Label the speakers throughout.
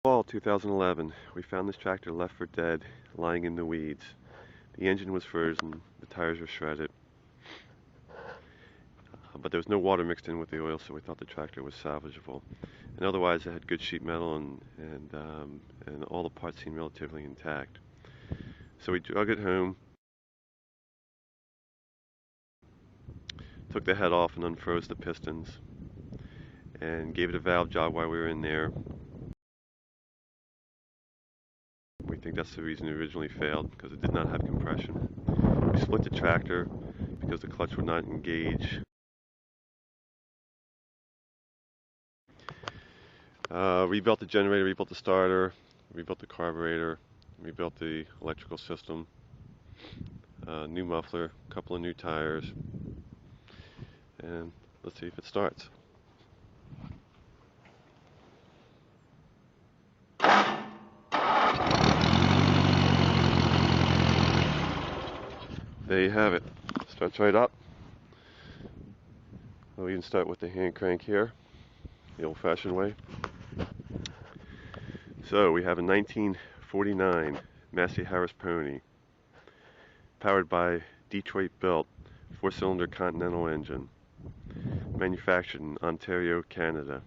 Speaker 1: Fall 2011, we found this tractor left for dead, lying in the weeds. The engine was frozen, the tires were shredded, but there was no water mixed in with the oil, so we thought the tractor was salvageable. And otherwise, it had good sheet metal, and all the parts seemed relatively intact. So we drug it home, took the head off and unfroze the pistons, and gave it a valve job while we were in there. We think that's the reason it originally failed, because it did not have compression. We split the tractor because the clutch would not engage. Rebuilt the generator, rebuilt the starter, rebuilt the carburetor, rebuilt the electrical system, new muffler, a couple of new tires, and let's see if it starts. There you have it. Starts right up. We can start with the hand crank here, the old-fashioned way. So we have a 1949 Massey Harris Pony, powered by Detroit-built 4-cylinder Continental engine, manufactured in Ontario, Canada,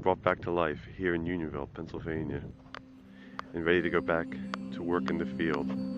Speaker 1: brought back to life here in Unionville, Pennsylvania, and ready to go back to work in the field.